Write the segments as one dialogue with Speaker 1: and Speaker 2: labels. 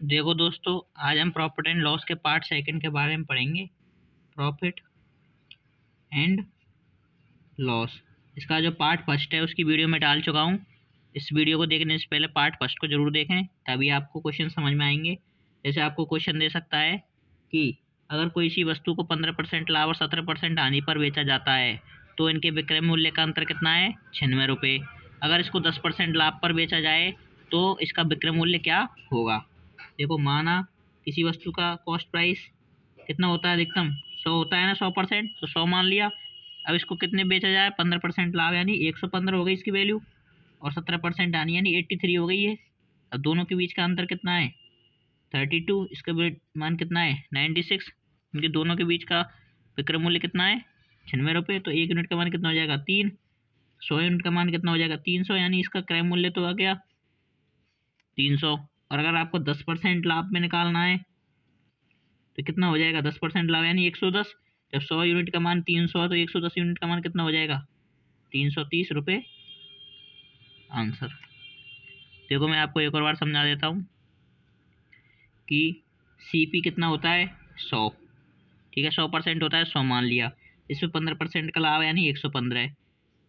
Speaker 1: देखो दोस्तों, आज हम प्रॉफिट एंड लॉस के पार्ट सेकंड के बारे में पढ़ेंगे। प्रॉफिट एंड लॉस, इसका जो पार्ट फर्स्ट है उसकी वीडियो में डाल चुका हूँ। इस वीडियो को देखने से पहले पार्ट फर्स्ट को जरूर देखें, तभी आपको क्वेश्चन समझ में आएंगे। जैसे आपको क्वेश्चन दे सकता है कि अगर कोई सी वस्तु को 15% लाभ और 17% हानि पर बेचा जाता है तो इनके विक्रय मूल्य का अंतर कितना है? 96 रुपये। अगर इसको 10% लाभ पर बेचा जाए तो इसका विक्रय मूल्य क्या होगा? देखो, माना किसी वस्तु का कॉस्ट प्राइस कितना होता है? अधिकतम 100 होता है ना, 100%, तो 100 मान लिया। अब इसको कितने बेचा जाए? 15% लाभ यानी 115 हो गई इसकी वैल्यू, और 17% आनी यानी 83 हो गई है। अब दोनों के बीच का अंतर कितना है? 32। इसका मान कितना है? 96। इनके दोनों के बीच का विक्रय मूल्य कितना है? 96 रुपये। तो एक यूनिट का मान कितना हो जाएगा? 3। 100 यूनिट का मान कितना हो जाएगा? 300, यानी इसका क्रय मूल्य तो आ गया 300। और अगर आपको 10% लाभ में निकालना है तो कितना हो जाएगा? 10% लाभ यानी 110। जब 100 यूनिट का मान 300 है तो 110 यूनिट का मान कितना हो जाएगा? 330 रुपये। आंसर। देखो, मैं आपको एक और बार समझा देता हूँ कि सीपी कितना होता है? 100। ठीक है, 100% होता है, 100 मान लिया। इसमें 15% का लाभ यानी 115 है,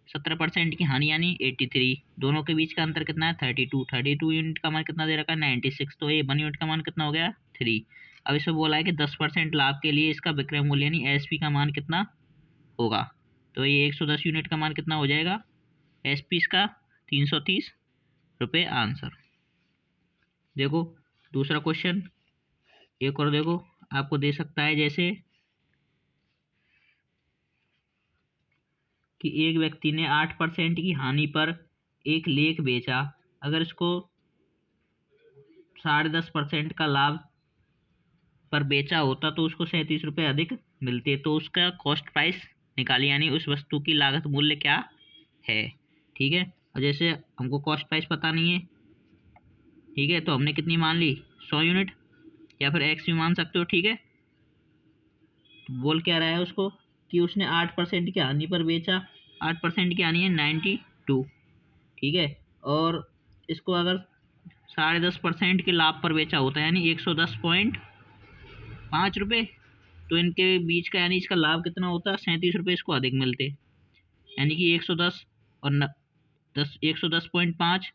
Speaker 1: 17% की हानि यानी 83। दोनों के बीच का अंतर कितना है? 32। 32 यूनिट का मान कितना दे रखा है? 96। तो ये 1 यूनिट का मान कितना हो गया? 3। अब इसमें बोला है कि 10% लाभ के लिए इसका विक्रय मूल्य यानी एसपी का मान कितना होगा? तो ये 110 यूनिट का मान कितना हो जाएगा? एसपी इसका 330 रुपये। आंसर। देखो, दूसरा क्वेश्चन एक और देखो, आपको दे सकता है जैसे कि एक व्यक्ति ने 8% की हानि पर एक लेख बेचा। अगर इसको 10.5% का लाभ पर बेचा होता तो उसको 37 रुपये अधिक मिलते। तो उसका कॉस्ट प्राइस निकालिए, यानी उस वस्तु की लागत मूल्य क्या है। ठीक है, और जैसे हमको कॉस्ट प्राइस पता नहीं है, ठीक है, तो हमने कितनी मान ली? 100 यूनिट, या फिर एक्स भी मान सकते हो। ठीक है, तो बोल क्या रहा है उसको कि उसने 8% की हानि पर बेचा। 8% की हानि है 92। ठीक है, और इसको अगर 10.5% के लाभ पर बेचा होता है यानी 110.5 रुपये, तो इनके बीच का यानी इसका लाभ कितना होता? 37 रुपये इसको अधिक मिलते। यानी कि 110 और 110.5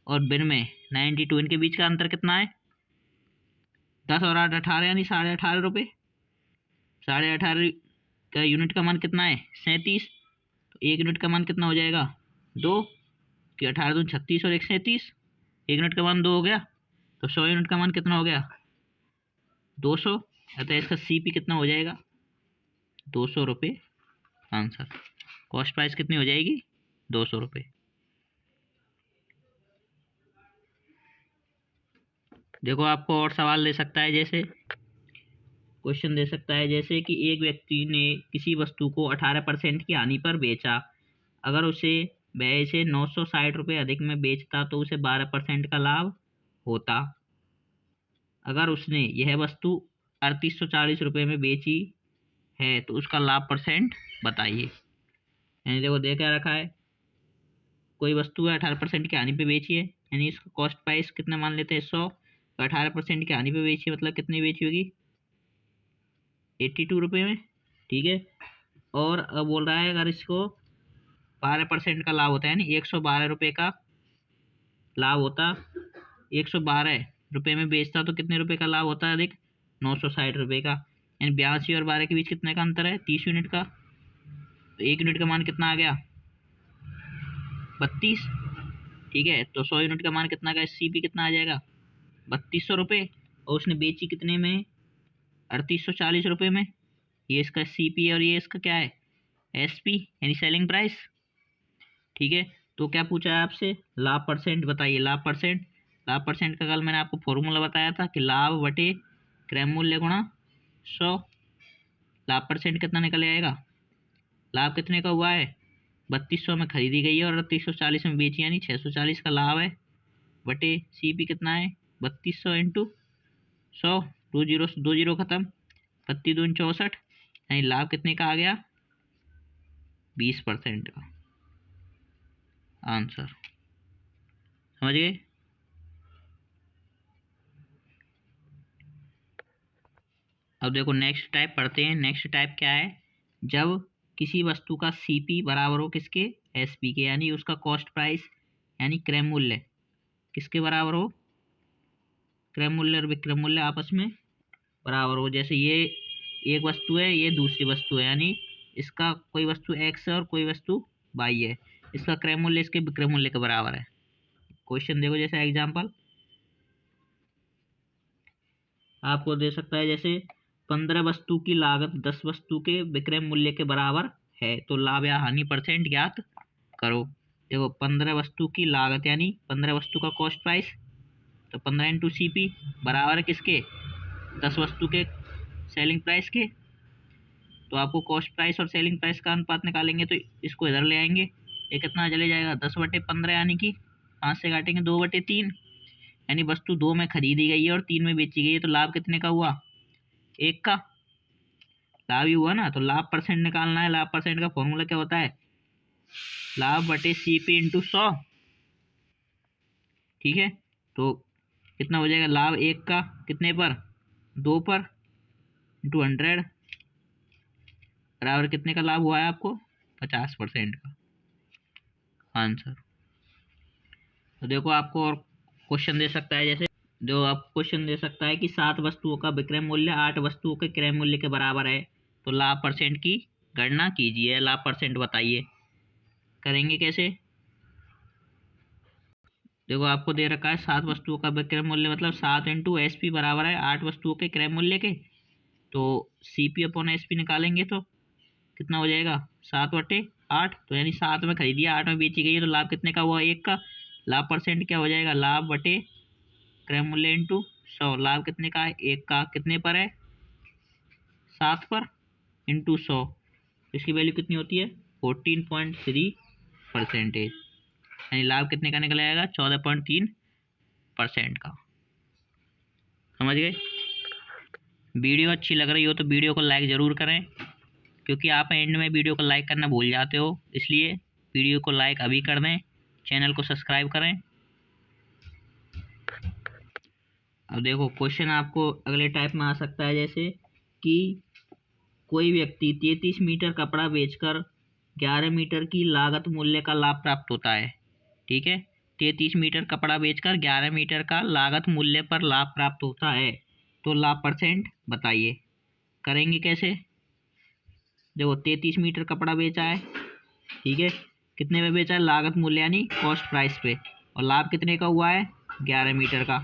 Speaker 1: और बिन में 92, इनके बीच का अंतर कितना है? 10 और 8 18, यानी 18.5 रुपये। 18.5 का यूनिट का मान कितना है? 37। तो एक यूनिट का मान कितना हो जाएगा? 2। कि 18 दूनी 36 और 1 37। एक यूनिट का मान 2 हो गया। तो 100 यूनिट का मान कितना हो गया? 200। अतः इसका सीपी कितना हो जाएगा? 200 रुपये। आंसर। कॉस्ट प्राइस कितनी हो जाएगी? 200 रुपये। देखो, आपको और सवाल दे सकता है, जैसे क्वेश्चन दे सकता है जैसे कि एक व्यक्ति ने किसी वस्तु को 18% की हानि पर बेचा। अगर उसे वह इसे 960 रुपये अधिक में बेचता तो उसे 12% का लाभ होता। अगर उसने यह वस्तु 3840 रुपये में बेची है तो उसका लाभ परसेंट बताइए। यानी देखो, दे क्या रखा है, कोई वस्तु है 18% की हानि पे बेची है, यानी इसका कॉस्ट प्राइस कितना मान लेते हैं? 100। 18% की हानि पे बेची है मतलब कितनी बेची होगी? 82 रुपये में। ठीक है, और अब बोल रहा है अगर इसको 12% का लाभ होता है, यानी 112 रुपये का लाभ होता। 112 रुपये में बेचता तो कितने रुपए का लाभ होता है अधिक? 960 रुपये का। यानी 82 और 12 के बीच कितने का अंतर है? 30 यूनिट का। तो एक यूनिट का मान कितना आ गया? 32। ठीक है, तो 100 यूनिट का मान कितना का? सीपी कितना आ जाएगा? 3200 रुपये। और उसने बेची कितने में? 3840 रुपये में। ये इसका सीपी है और ये इसका क्या है? एसपी, यानी सेलिंग प्राइस। ठीक है, तो क्या पूछा है आपसे? लाभ परसेंट बताइए। लाभ परसेंट, लाभ परसेंट का कल मैंने आपको फॉर्मूला बताया था कि लाभ बटे क्रय मूल्य गुणा 100। लाभ परसेंट कितना निकल आएगा? लाभ कितने का हुआ है? 3200 में खरीदी गई है और 3840 में बेची, यानी 640 का लाभ है। बटे सीपी कितना है? 3200 इंटू 100। दो जीरो खत्म। 32 दूनी 64, यानी लाभ कितने का आ गया? 20% का। आंसर। समझ गए? अब देखो नेक्स्ट टाइप पढ़ते हैं। नेक्स्ट टाइप क्या है, जब किसी वस्तु का सीपी बराबर हो किसके, एसपी के, यानी उसका कॉस्ट प्राइस यानी क्रय मूल्य किसके बराबर हो, क्रय मूल्य और विक्रय मूल्य आपस में बराबर हो। जैसे ये एक वस्तु है, ये दूसरी वस्तु है, यानी इसका कोई वस्तु एक्स है और कोई वस्तु वाई है, इसका क्रय मूल्य इसके विक्रय मूल्य के बराबर है। क्वेश्चन देखो, जैसे एग्जांपल आपको दे सकता है, जैसे 15 वस्तु की लागत 10 वस्तु के विक्रय मूल्य के बराबर है, तो लाभ या हानि परसेंट ज्ञात करो। देखो 15 वस्तु की लागत यानी 15 वस्तु का कॉस्ट प्राइस, तो 15 इंटू सी पी बराबर है किसके, 10 वस्तु के सेलिंग प्राइस के। तो आपको कॉस्ट प्राइस और सेलिंग प्राइस का अनुपात निकालेंगे, तो इसको इधर ले आएंगे, ये कितना चले जाएगा 10/15, यानी कि 5 से काटेंगे 2/3, यानी वस्तु 2 में खरीदी गई है और 3 में बेची गई है, तो लाभ कितने का हुआ, 1 का लाभ ही हुआ ना। तो लाभ परसेंट निकालना है, लाभ परसेंट का फॉर्मूला क्या होता है, लाभ बटे सी पी इंटू 100। ठीक है, तो कितना हो जाएगा, लाभ 1 का कितने पर, 2 पर, इंटू 100 बराबर कितने का लाभ हुआ है आपको, 50% का आंसर। तो देखो आपको और क्वेश्चन दे सकता है, जैसे जो आप क्वेश्चन दे सकता है कि 7 वस्तुओं का विक्रय मूल्य 8 वस्तुओं के क्रय मूल्य के बराबर है, तो लाभ परसेंट की गणना कीजिए, लाभ परसेंट बताइए। करेंगे कैसे, देखो आपको दे रखा है 7 वस्तुओं का विक्रय मूल्य, मतलब 7 इंटू एस पी बराबर है 8 वस्तुओं के क्रय मूल्य के, तो C P upon S P निकालेंगे तो कितना हो जाएगा, 7/8, तो यानी 7 में खरीदी है 8 में बेची गई है, तो लाभ कितने का हुआ, 1 का। लाभ परसेंट क्या हो जाएगा, लाभ बटे क्रय मूल्य इंटू 100, लाभ कितने का है, 1 का, कितने पर है, 7 पर, इंटू 100, इसकी वैल्यू कितनी होती है 14.3%, यानी लाभ कितने का निकल आएगा, 14.3% का। समझ गए। वीडियो अच्छी लग रही हो तो वीडियो को लाइक ज़रूर करें, क्योंकि आप एंड में वीडियो को लाइक करना भूल जाते हो, इसलिए वीडियो को लाइक अभी कर दें, चैनल को सब्सक्राइब करें। अब देखो क्वेश्चन आपको अगले टाइप में आ सकता है, जैसे कि कोई व्यक्ति 33 मीटर कपड़ा बेचकर 11 मीटर की लागत मूल्य का लाभ प्राप्त होता है। ठीक है, 33 मीटर कपड़ा बेचकर 11 मीटर का लागत मूल्य पर लाभ प्राप्त होता है, तो लाभ परसेंट बताइए। करेंगे कैसे, देखो 33 मीटर कपड़ा बेचा है, ठीक है, कितने में बेचा है, लागत मूल्य यानी कॉस्ट प्राइस पे, और लाभ कितने का हुआ है, 11 मीटर का।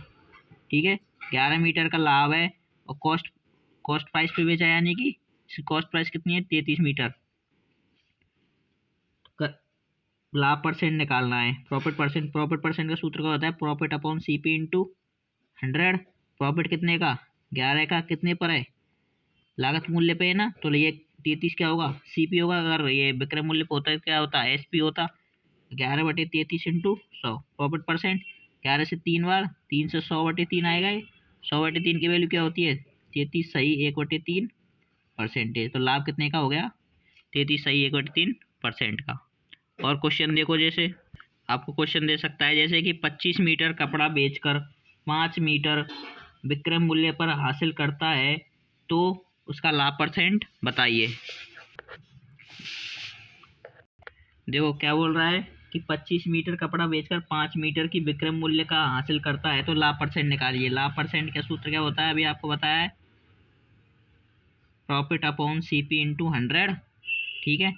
Speaker 1: ठीक है, 11 मीटर का लाभ है, और कॉस्ट कॉस्ट प्राइस पे बेचा है, यानी कि कॉस्ट प्राइस कितनी है, 33 मीटर। लाभ परसेंट निकालना है, प्रॉफिट परसेंट, प्रॉफिट परसेंट का सूत्र क्या होता है, profit upon C P into 100। Profit कितने का, 11 का, कितने पर है, लागत मूल्य पे है ना, तो ये 33 क्या होगा, सी पी होगा, अगर ये विक्रय मूल्य पे होता है क्या होता है, एस पी होता, 11/33 इंटू 100, प्रॉफिट परसेंट 11 से 3 बार, 3 से 100/3 आएगा, ये 100/3 की वैल्यू क्या होती है, 33 सही 1/3%, तो लाभ कितने का हो गया, 33 सही 1/3% का। और क्वेश्चन देखो, जैसे आपको क्वेश्चन दे सकता है, जैसे कि 25 मीटर कपड़ा बेचकर 5 मीटर विक्रय मूल्य पर हासिल करता है, तो उसका लाभ परसेंट बताइए। देखो क्या बोल रहा है कि 25 मीटर कपड़ा बेचकर 5 मीटर की विक्रय मूल्य का हासिल करता है, तो लाभ परसेंट निकालिए। लाभ परसेंट का सूत्र क्या होता है, अभी आपको बताया है, profit upon C P into 100। ठीक है,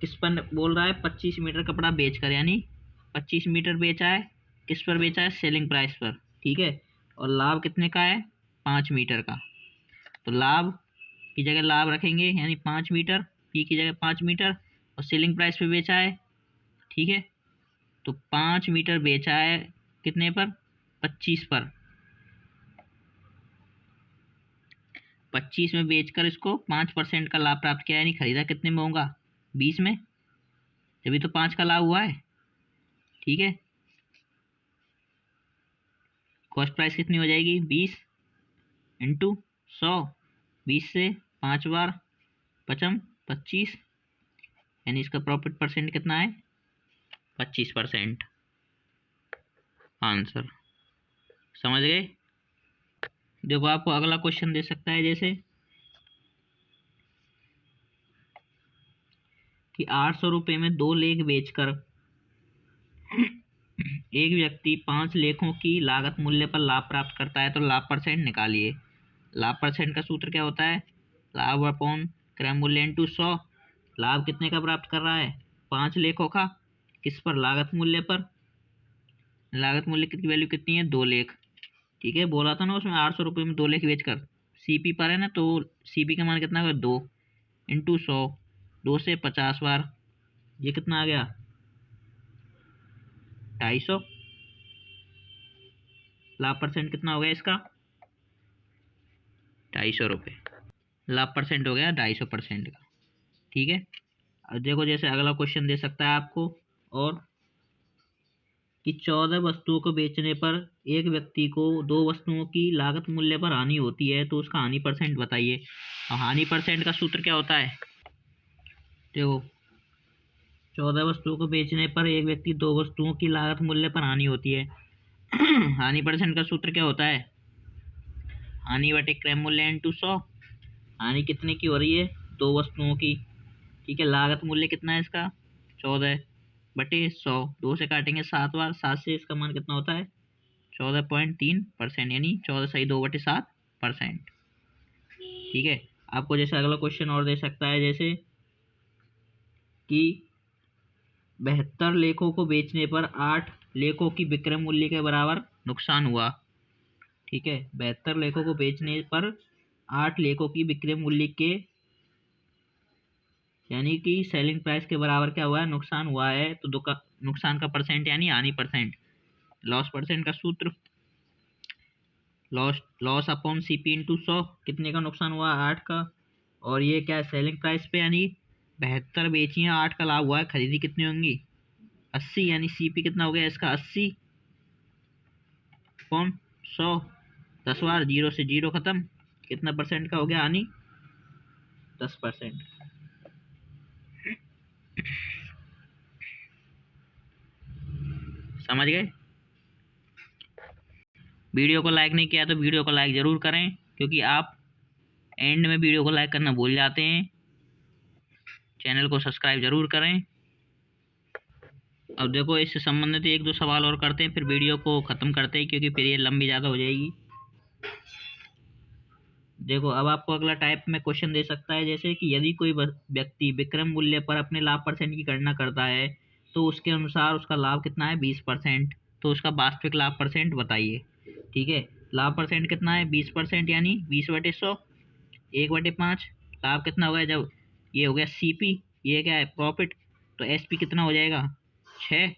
Speaker 1: किस पर बोल रहा है, 25 मीटर कपड़ा बेचकर, यानी 25 मीटर बेचा है, किस पर बेचा है, सेलिंग प्राइस पर। ठीक है, और लाभ कितने का है, 5 मीटर का, तो लाभ की जगह लाभ रखेंगे, यानी 5 मीटर, पी की जगह 5 मीटर, और सेलिंग प्राइस पे बेचा है। ठीक है, तो 5 मीटर बेचा है कितने पर, 25 पर, 25 में बेचकर इसको 5% का लाभ प्राप्त किया, यानी खरीदा कितने में होगा, 20 में, तभी तो 5 का लाभ हुआ है। ठीक है, कॉस्ट प्राइस कितनी हो जाएगी, 20 इंटू 100, 20 से 5 बार, 25, यानी इसका प्रॉफिट परसेंट कितना है, 25% आंसर। समझ गए। देखो आपको अगला क्वेश्चन दे सकता है जैसे कि 800 रुपये में 2 लेख बेचकर एक व्यक्ति 5 लेखों की लागत मूल्य पर लाभ प्राप्त करता है, तो लाभ परसेंट निकालिए। लाभ परसेंट का सूत्र क्या होता है? लाभ अपॉन क्रय मूल्य इंटू 100। लाभ कितने का प्राप्त कर रहा है? 5 लेखों का। किस पर? लागत मूल्य पर। लागत मूल्य की वैल्यू कितनी है? 2 लेख। ठीक है, बोला था ना उसमें 800 रुपये में 2 लेख बेचकर। सीपी पर है ना, तो सीपी का मान कितना होगा? 2 इंटू 100। 2 से 50 बार, ये कितना आ गया? 250। लाभ परसेंट कितना हो गया इसका? 250 रुपये। लाभ परसेंट हो गया 250% का। ठीक है, अब देखो जैसे अगला क्वेश्चन दे सकता है आपको और कि 14 वस्तुओं को बेचने पर एक व्यक्ति को 2 वस्तुओं की लागत मूल्य पर हानि होती है, तो उसका हानि परसेंट बताइए। और हानि परसेंट का सूत्र क्या होता है? देखो 14 वस्तुओं को बेचने पर एक व्यक्ति 2 वस्तुओं की लागत मूल्य पर हानि होती है। हानि परसेंट का सूत्र क्या होता है? हानि बटे क्रय मूल्य इंटू 100। हानि कितने की हो रही है? 2 वस्तुओं की। ठीक है, लागत मूल्य कितना है इसका? 14 बटे 100। 2 से काटेंगे 7 बार, 7 से इसका मान कितना होता है? 14.3%, यानी 14 सही 2/7%। ठीक है, आपको जैसे अगला क्वेश्चन और दे सकता है जैसे कि 72 लेखों को बेचने पर 8 लेखों की विक्रय मूल्य के बराबर नुकसान हुआ। ठीक है, 72 लेखों को बेचने पर 8 लेखों की विक्रय मूल्य के यानी कि सेलिंग प्राइस के बराबर क्या हुआ है? नुकसान हुआ है। तो नुकसान का परसेंट यानी हानि परसेंट। लॉस परसेंट का सूत्र लॉस अपॉन सीपी इंटू 100। कितने का नुकसान हुआ? 8 का। और ये क्या है? सेलिंग प्राइस पे, यानी 72 बेची हैं, 8 का लाभ हुआ है, खरीदी कितनी होंगी? 80, यानी सीपी कितना हो गया इसका? 80 अपॉन 100। 10 बार, 0 से 0 खत्म। कितना परसेंट का हो गया हानि? 10%। समझ गए? वीडियो को लाइक नहीं किया तो वीडियो को लाइक ज़रूर करें, क्योंकि आप एंड में वीडियो को लाइक करना भूल जाते हैं। चैनल को सब्सक्राइब ज़रूर करें। अब देखो इससे संबंधित 1-2 सवाल और करते हैं, फिर वीडियो को ख़त्म करते हैं, क्योंकि फिर ये लंबी ज़्यादा हो जाएगी। देखो अब आपको अगला टाइप में क्वेश्चन दे सकता है जैसे कि यदि कोई व्यक्ति विक्रय मूल्य पर अपने लाभ परसेंट की गणना करता है, तो उसके अनुसार उसका लाभ कितना है? 20%। तो उसका वास्तविक लाभ परसेंट बताइए। ठीक है, लाभ परसेंट कितना है? 20%, यानी 20/100, 1/5। लाभ कितना होगा? जब ये हो गया सीपी, ये क्या है? प्रॉफिट। तो एसपी कितना हो जाएगा? 6।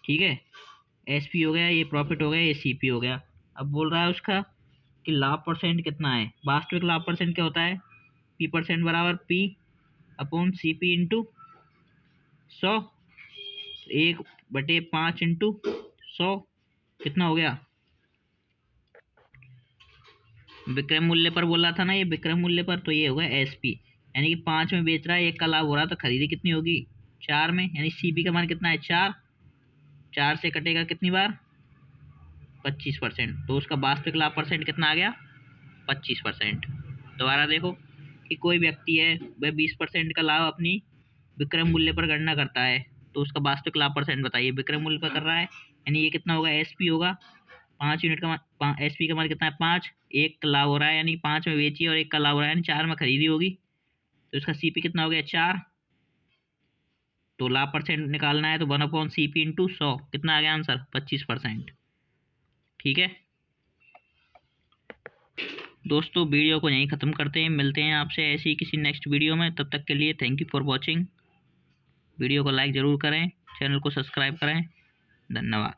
Speaker 1: ठीक है, एसपी हो गया, ये प्रॉफिट हो गया, ये सीपी हो गया। अब बोल रहा है उसका कि लाभ परसेंट कितना है? वास्तविक लाभ परसेंट क्या होता है? पी परसेंट बराबर P upon C P into 100। 1/5 into 100 कितना हो गया? विक्रय मूल्य पर बोला था ना, ये विक्रय मूल्य पर, तो ये होगा एस पी, यानी कि 5 में बेच रहा है, 1 का लाभ हो रहा है, तो खरीदी कितनी होगी? 4 में, यानी सी पी का मान कितना है? 4। 4 से कटेगा कितनी बार? 25%। तो उसका वास्तविक लाभ परसेंट कितना आ गया? 25%। दोबारा देखो कि कोई व्यक्ति है, वह 20% का लाभ अपनी विक्रय मूल्य पर गणना करता है, तो उसका वास्तविक लाभ परसेंट बताइए। विक्रय मूल्य पर कर रहा है, यानी ये कितना होगा? एसपी होगा। 5 यूनिट का मान, एसपी का मान कितना है? 5। 1 का लाभ हो रहा है, यानी 5 में बेची, और 1 का लाभ हो रहा है, यानी 4 में खरीदी होगी, तो इसका सीपी कितना हो गया? 4। तो लाभ परसेंट निकालना है, तो 1/CP इंटू 100 कितना आ गया आंसर? 25%। ठीक है दोस्तों, वीडियो को यहीं ख़त्म करते हैं, मिलते हैं आपसे ऐसी ही किसी नेक्स्ट वीडियो में। तब तक के लिए thank you for watching. Video को लाइक ज़रूर करें, चैनल को सब्सक्राइब करें। धन्यवाद।